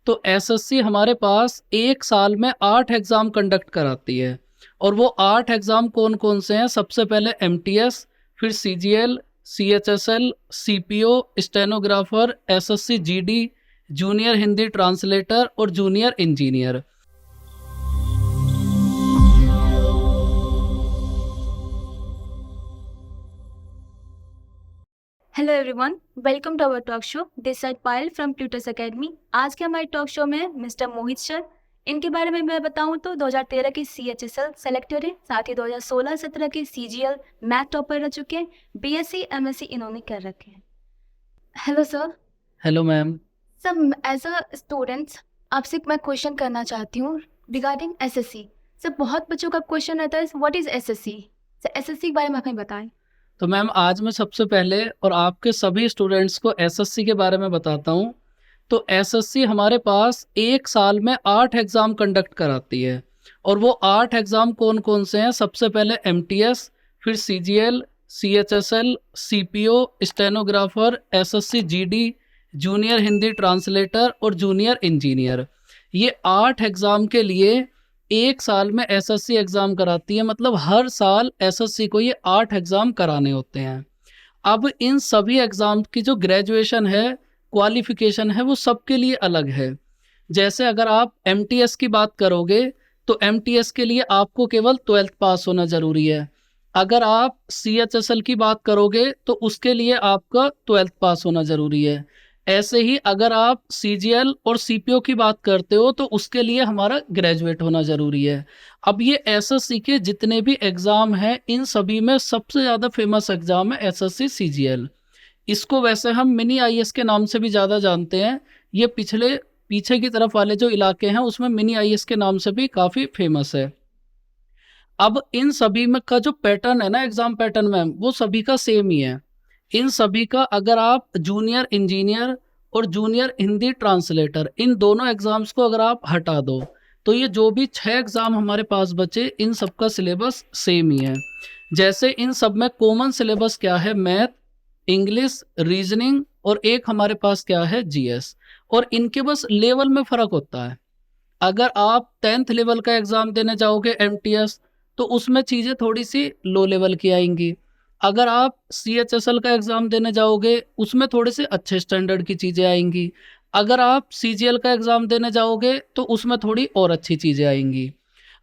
तो एसएससी हमारे पास एक साल में 8 एग्ज़ाम कंडक्ट कराती है। और वो 8 एग्ज़ाम कौन कौन से हैं? सबसे पहले एमटीएस, फिर CGL, CHSL, CPO, stenographer, SSC GD, junior Hindi translator और junior engineer. Hello everyone, welcome to our talk show. This side Payal from Tutors Academy. आज के हमारे टॉक शो में मिस्टर मोहित सर। इनके बारे में मैं बताऊं तो 2013 के सीएचएसएल सेलेक्टर हैं, साथ ही 2016-17 के सीजीएल मैथ टॉपर रह चुके हैं। बीएससी एमएससी इन्होंने कर रखे हैं। Hello sir. Hello ma'am. Sir, as a students आपसे मैं क्वेश्चन करना चाहती हूँ रिगार्डिंग एसएससी। सर, बहुत बच्चों का क्वेश्चन रहता है, what is SSC? Sir, SSC के बारे में हमें बताएं। तो मैम आज मैं सबसे पहले और आपके सभी स्टूडेंट्स को एसएससी के बारे में बताता हूँ। तो एसएससी हमारे पास एक साल में 8 एग्ज़ाम कंडक्ट कराती है। और वो 8 एग्ज़ाम कौन कौन से हैं? सबसे पहले एमटीएस, फिर CGL, CHSL, CPO, stenographer, SSC GD, junior Hindi translator और जूनियर इंजीनियर। ये 8 एग्ज़ाम के लिए एक साल में एसएससी एग्ज़ाम कराती है। मतलब हर साल एसएससी को ये 8 एग्ज़ाम कराने होते हैं। अब इन सभी एग्ज़ाम की जो ग्रेजुएशन है, क्वालिफ़िकेशन है, वो सबके लिए अलग है। जैसे अगर आप एमटीएस की बात करोगे तो एमटीएस के लिए आपको केवल 12th पास होना ज़रूरी है। अगर आप सीएचएसएल की बात करोगे तो उसके लिए आपका 12th पास होना ज़रूरी है। ऐसे ही अगर आप सीजीएल और सीपीओ की बात करते हो तो उसके लिए हमारा ग्रेजुएट होना ज़रूरी है। अब ये एसएससी के जितने भी एग्ज़ाम हैं, इन सभी में सबसे ज़्यादा फेमस एग्ज़ाम है एसएससी सीजीएल। इसको वैसे हम मिनी आईएएस के नाम से भी ज़्यादा जानते हैं। ये पीछे की तरफ वाले जो इलाके हैं उसमें मिनी आईएएस के नाम से भी काफ़ी फेमस है। अब इन सभी में का जो पैटर्न है ना, एग्ज़ाम पैटर्न मैम, वो सभी का सेम ही है। इन सभी का अगर आप जूनियर इंजीनियर और जूनियर हिंदी ट्रांसलेटर, इन दोनों एग्ज़ाम्स को अगर आप हटा दो तो ये जो भी 6 एग्ज़ाम हमारे पास बचे, इन सब का सिलेबस सेम ही है। जैसे इन सब में कॉमन सिलेबस क्या है? मैथ, इंग्लिश, रीजनिंग और एक हमारे पास क्या है? जीएस। और इनके बस लेवल में फ़र्क होता है। अगर आप 10th लेवल का एग्ज़ाम देने जाओगे एमटीएस तो उसमें चीज़ें थोड़ी सी लो लेवल की आएंगी। अगर आप सीएचएसएल का एग्ज़ाम देने जाओगे उसमें थोड़े से अच्छे स्टैंडर्ड की चीज़ें आएंगी। अगर आप सीजीएल का एग्ज़ाम देने जाओगे तो उसमें थोड़ी और अच्छी चीज़ें आएंगी।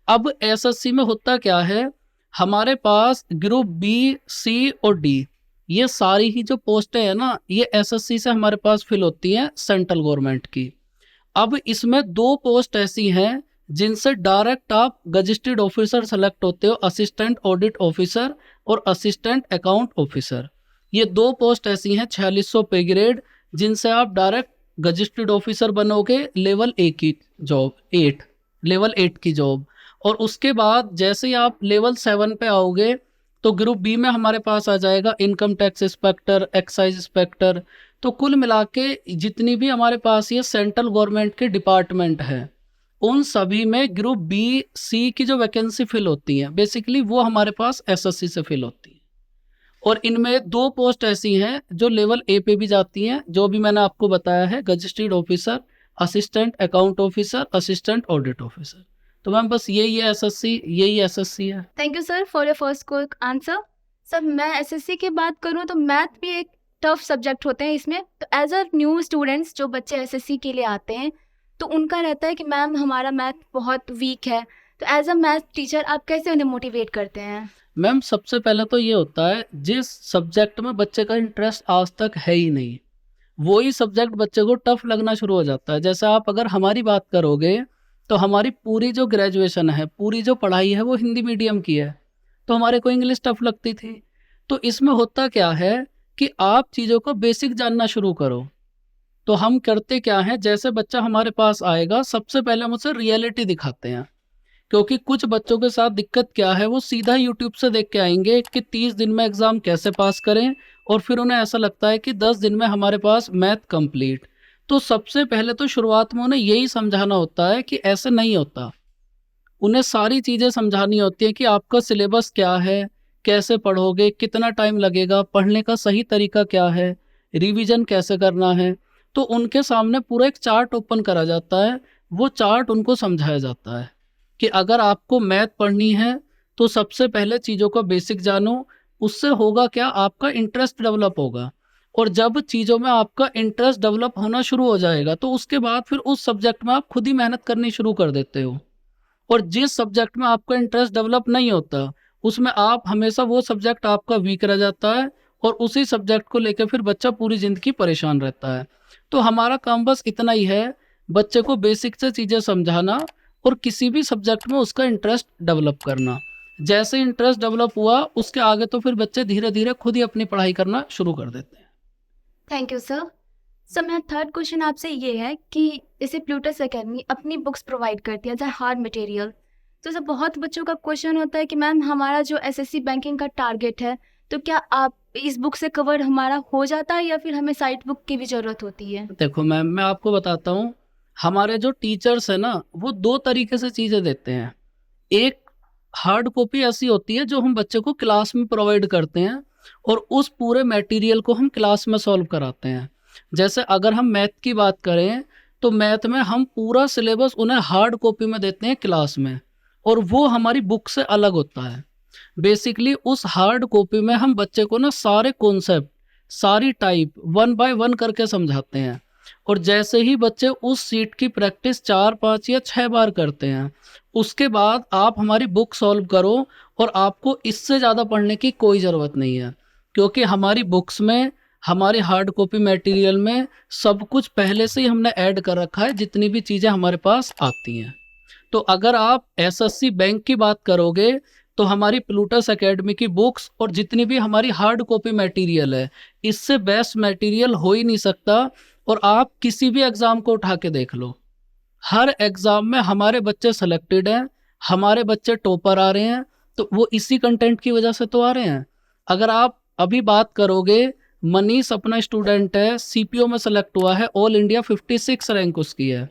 अब एसएससी में होता क्या है, हमारे पास ग्रुप बी, सी और डी, ये सारी ही जो पोस्टें हैं ना, ये एसएससी से हमारे पास फिल होती हैं सेंट्रल गवर्नमेंट की। अब इसमें 2 पोस्ट ऐसी हैं जिनसे डायरेक्ट आप गजिस्ट्रेड ऑफिसर सेलेक्ट होते हो, असिस्टेंट ऑडिट ऑफिसर और असिस्टेंट अकाउंट ऑफिसर। ये 2 पोस्ट ऐसी हैं 4600 पे ग्रेड, जिनसे आप डायरेक्ट गजिस्ट्रेड ऑफिसर बनोगे, लेवल 8 की जॉब, लेवल 8 की जॉब। और उसके बाद जैसे ही आप लेवल 7 पे आओगे तो ग्रुप बी में हमारे पास आ जाएगा income tax inspector, excise inspector. तो कुल मिला के जितनी भी हमारे पास ये सेंट्रल गवर्नमेंट के डिपार्टमेंट हैं, उन सभी में ग्रुप बी, सी की जो वैकेंसी फिल होती हैं, बेसिकली वो हमारे पास एसएससी से फिल होती है। और इनमें 2 पोस्ट ऐसी हैं जो लेवल ए पे भी जाती हैं, जो भी मैंने आपको बताया है, gazetted officer, assistant account officer, assistant audit officer. तो मैम बस यही है एसएससी, यही एसएससी है। Thank you sir for your first quick answer. Sir, मैं एसएससी की बात करूँ तो मैथ भी एक टफ सब्जेक्ट होते हैं इसमें। तो एज अ न्यू स्टूडेंट्स जो बच्चे एसएससी के लिए आते हैं तो उनका रहता है कि मैम हमारा मैथ बहुत वीक है। तो एज अ मैथ टीचर आप कैसे उन्हें मोटिवेट करते हैं? मैम सबसे पहले तो ये होता है, जिस सब्जेक्ट में बच्चे का इंटरेस्ट आज तक है ही नहीं, वही सब्जेक्ट बच्चे को टफ लगना शुरू हो जाता है। जैसे आप अगर हमारी बात करोगे तो हमारी पूरी जो ग्रेजुएशन है, पूरी जो पढ़ाई है, वो हिंदी मीडियम की है, तो हमारे को इंग्लिश टफ लगती थी। तो इसमें होता क्या है कि आप चीज़ों को बेसिक जानना शुरू करो। तो हम करते क्या हैं, जैसे बच्चा हमारे पास आएगा सबसे पहले हम उसे रियलिटी दिखाते हैं। क्योंकि कुछ बच्चों के साथ दिक्कत क्या है, वो सीधा यूट्यूब से देख के आएंगे कि 30 दिन में एग्ज़ाम कैसे पास करें, और फिर उन्हें ऐसा लगता है कि 10 दिन में हमारे पास मैथ कंप्लीट। तो सबसे पहले तो शुरुआत में उन्हें यही समझाना होता है कि ऐसे नहीं होता। उन्हें सारी चीज़ें समझानी होती है कि आपका सिलेबस क्या है, कैसे पढ़ोगे, कितना टाइम लगेगा, पढ़ने का सही तरीका क्या है, रिवीजन कैसे करना है। तो उनके सामने पूरा एक चार्ट ओपन करा जाता है, वो चार्ट उनको समझाया जाता है कि अगर आपको मैथ पढ़नी है तो सबसे पहले चीज़ों का बेसिक जानो, उससे होगा क्या, आपका इंटरेस्ट डेवलप होगा, और जब चीज़ों में आपका इंटरेस्ट डेवलप होना शुरू हो जाएगा तो उसके बाद फिर उस सब्जेक्ट में आप खुद ही मेहनत करनी शुरू कर देते हो। और जिस सब्जेक्ट में आपका इंटरेस्ट डेवलप नहीं होता उसमें आप हमेशा, वो सब्जेक्ट आपका वीक रह जाता है और उसी सब्जेक्ट को लेकर फिर बच्चा पूरी ज़िंदगी परेशान रहता है। तो हमारा काम बस इतना ही है, बच्चे को बेसिक से चीज़ें समझाना और किसी भी सब्जेक्ट में उसका इंटरेस्ट डेवलप करना। जैसे इंटरेस्ट डेवलप हुआ उसके आगे तो फिर बच्चे धीरे धीरे खुद ही अपनी पढ़ाई करना शुरू कर देते हैं। Thank you sir. सर मेरा थर्ड क्वेश्चन आपसे ये है कि जैसे प्लूटस एकेडमी अपनी बुक्स प्रोवाइड करती है एज हार्ड मटेरियल, तो सर बहुत बच्चों का क्वेश्चन होता है कि मैम हमारा जो एसएससी बैंकिंग का टारगेट है, तो क्या आप इस बुक से कवर हमारा हो जाता है या फिर हमें साइड बुक की भी ज़रूरत होती है? देखो मैम, मैं आपको बताता हूँ, हमारे जो टीचर्स हैं ना वो दो तरीके से चीज़ें देते हैं। एक हार्ड कॉपी ऐसी होती है जो हम बच्चे को क्लास में प्रोवाइड करते हैं और उस पूरे मटेरियल को हम क्लास में सॉल्व कराते हैं। जैसे अगर हम मैथ की बात करें तो मैथ में हम पूरा सिलेबस उन्हें हार्ड कॉपी में देते हैं क्लास में, और वो हमारी बुक से अलग होता है। बेसिकली उस हार्ड कॉपी में हम बच्चे को ना सारे कॉन्सेप्ट, सारी टाइप 1 बाय 1 करके समझाते हैं, और जैसे ही बच्चे उस सीट की प्रैक्टिस 4, 5 या 6 बार करते हैं उसके बाद आप हमारी बुक सॉल्व करो, और आपको इससे ज़्यादा पढ़ने की कोई ज़रूरत नहीं है, क्योंकि हमारी बुक्स में, हमारी हार्ड कॉपी मटेरियल में सब कुछ पहले से ही हमने ऐड कर रखा है, जितनी भी चीज़ें हमारे पास आती हैं। तो अगर आप एसएससी बैंक की बात करोगे तो हमारी प्लूटस एकेडमी की बुक्स और जितनी भी हमारी हार्ड कॉपी मटेरियल है, इससे बेस्ट मटेरियल हो ही नहीं सकता। और आप किसी भी एग्ज़ाम को उठा के देख लो, हर एग्ज़ाम में हमारे बच्चे सेलेक्टेड हैं, हमारे बच्चे टॉपर आ रहे हैं, तो वो इसी कंटेंट की वजह से तो आ रहे हैं। अगर आप अभी बात करोगे, मनीष अपना स्टूडेंट है, सीपीओ में सेलेक्ट हुआ है, ऑल इंडिया 56 रैंक उसकी है।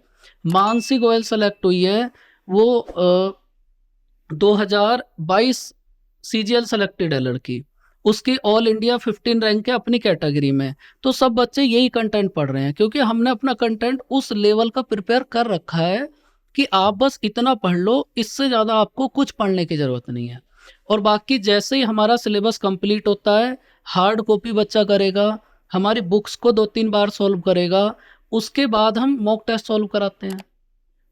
मानसी गोयल सेलेक्ट हुई है, वो 2022 सीजीएल सेलेक्टेड है लड़की, उसकी ऑल इंडिया 15 रैंक है अपनी कैटेगरी में। तो सब बच्चे यही कंटेंट पढ़ रहे हैं क्योंकि हमने अपना कंटेंट उस लेवल का प्रिपेयर कर रखा है कि आप बस इतना पढ़ लो, इससे ज़्यादा आपको कुछ पढ़ने की ज़रूरत नहीं है। और बाकी जैसे ही हमारा सिलेबस कंप्लीट होता है, हार्ड कॉपी बच्चा करेगा, हमारी बुक्स को 2-3 बार सॉल्व करेगा, उसके बाद हम मॉक टेस्ट सॉल्व कराते हैं,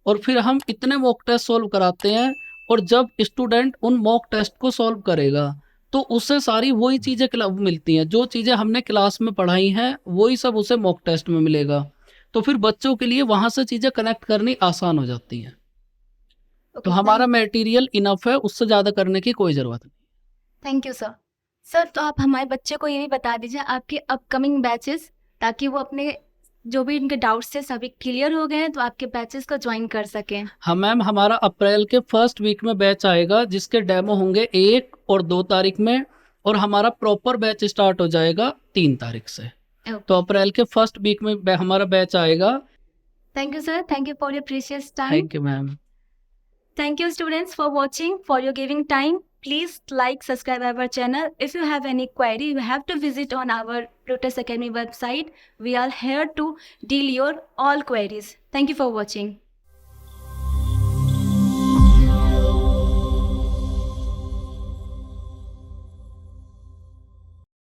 और फिर हम इतने मॉक टेस्ट सॉल्व कराते हैं, और जब स्टूडेंट उन मॉक टेस्ट को सॉल्व करेगा तो उससे सारी वही चीज़ें मिलती हैं, जो चीज़ें हमने क्लास में पढ़ाई हैं वही सब उसे मॉक टेस्ट में मिलेगा। तो फिर बच्चों के लिए वहाँ से चीज़ें कनेक्ट करनी आसान हो जाती हैं। तो हमारा मटेरियल इनफ है, उससे ज़्यादा करने की कोई ज़रूरत नहीं। Thank you sir. सर तो आप हमारे बच्चे को ये भी बता दीजिए आपके अपकमिंग बैचेस, ताकि वो अपने जो भी इनके डाउट्स थे सभी क्लियर हो गए हैं तो आपके बैचेस को ज्वाइन कर सकें। हाँ मैम, हमारा अप्रैल के फर्स्ट वीक में बैच आएगा जिसके डेमो होंगे 1 और 2 तारीख में, और हमारा प्रॉपर बैच स्टार्ट हो जाएगा 3 तारीख से। तो अप्रैल के फर्स्ट वीक में हमारा बैच आएगा। Thank you sir, thank you for your precious time. Thank you ma'am. Thank you students for watching, for your giving time. Please like, subscribe our channel. If you have any query, you have to visit on our Plutus Academy website. We are here to deal your all queries. Thank you for watching.